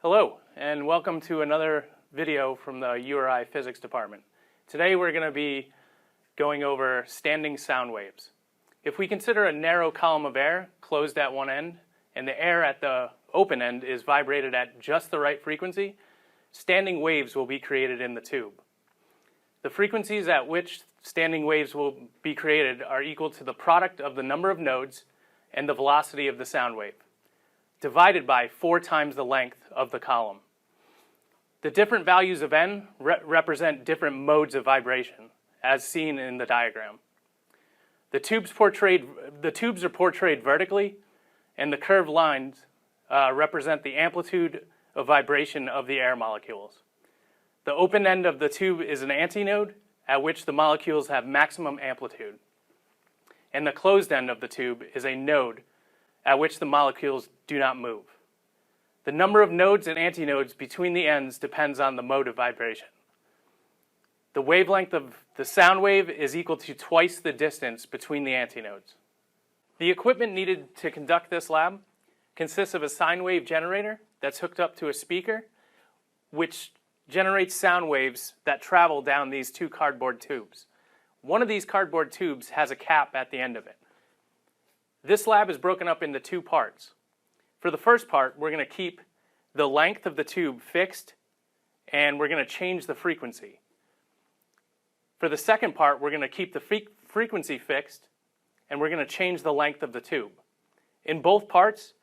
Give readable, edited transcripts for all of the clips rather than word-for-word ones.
Hello, and welcome to another video from the URI Physics Department. Today we're going to be going over standing sound waves. If we consider a narrow column of air closed at one end, and the air at the open end is vibrated at just the right frequency, standing waves will be created in the tube. The frequencies at which standing waves will be created are equal to the product of the number of nodes and the velocity of the sound wave, divided by 4 times the length of the column. The different values of n represent different modes of vibration, as seen in the diagram. The tubes are portrayed vertically, and the curved lines represent the amplitude of vibration of the air molecules. The open end of the tube is an antinode, at which the molecules have maximum amplitude. And the closed end of the tube is a node, at which the molecules do not move. The number of nodes and antinodes between the ends depends on the mode of vibration. The wavelength of the sound wave is equal to twice the distance between the antinodes. The equipment needed to conduct this lab consists of a sine wave generator that's hooked up to a speaker, which generates sound waves that travel down these 2 cardboard tubes. One of these cardboard tubes has a cap at the end of it. This lab is broken up into 2 parts. For the first part, we're going to keep the length of the tube fixed, and we're going to change the frequency. For the second part, we're going to keep the frequency fixed, and we're going to change the length of the tube. In both parts,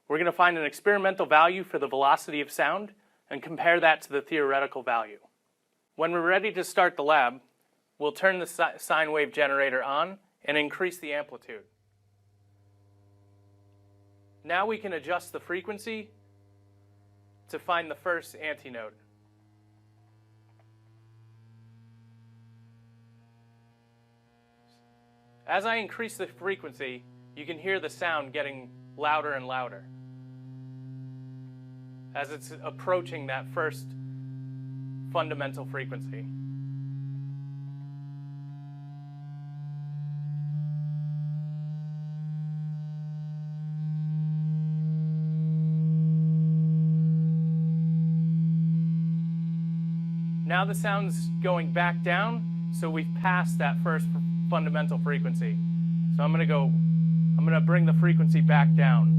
we're going to find an experimental value for the velocity of sound and compare that to the theoretical value. When we're ready to start the lab, we'll turn the sine wave generator on and increase the amplitude. Now we can adjust the frequency to find the first antinode. As I increase the frequency, you can hear the sound getting louder and louder as it's approaching that first fundamental frequency. Now the sound's going back down, so we've passed that first fundamental frequency. So I'm going to bring the frequency back down.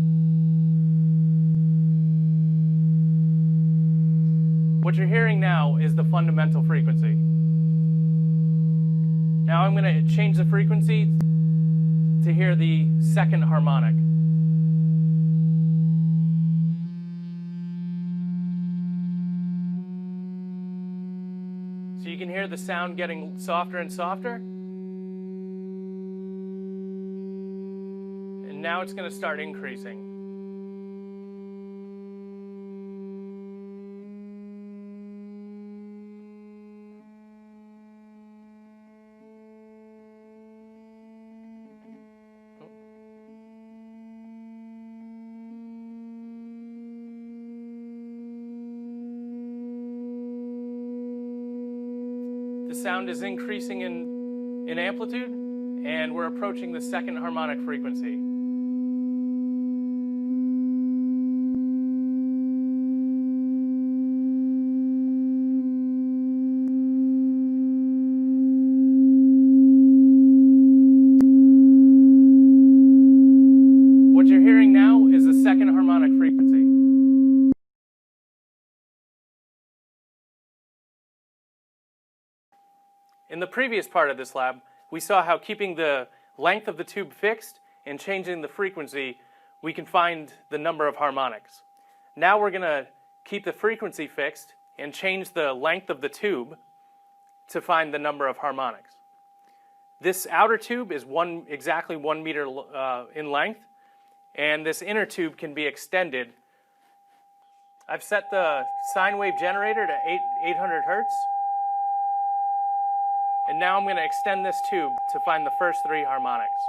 What you're hearing now is the fundamental frequency. Now I'm going to change the frequency to hear the second harmonic. So you can hear the sound getting softer and softer. And now it's going to start increasing. The sound is increasing in amplitude, and we're approaching the second harmonic frequency. What you're hearing now is the second harmonic frequency. In the previous part of this lab, we saw how keeping the length of the tube fixed and changing the frequency, we can find the number of harmonics. Now we're going to keep the frequency fixed and change the length of the tube to find the number of harmonics. This outer tube is exactly 1 meter in length, and this inner tube can be extended. I've set the sine wave generator to 800 hertz. And now I'm going to extend this tube to find the first 3 harmonics.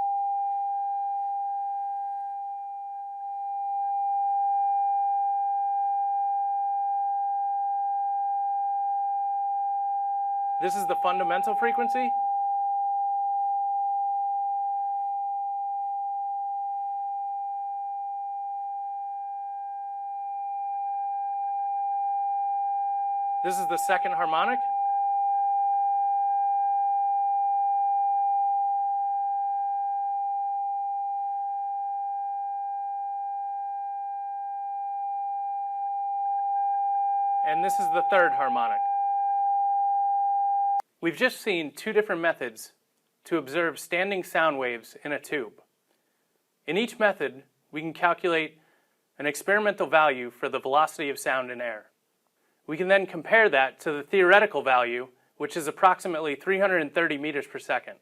This is the fundamental frequency. This is the second harmonic. And this is the third harmonic. We've just seen two different methods to observe standing sound waves in a tube. In each method, we can calculate an experimental value for the velocity of sound in air. We can then compare that to the theoretical value, which is approximately 330 meters per second.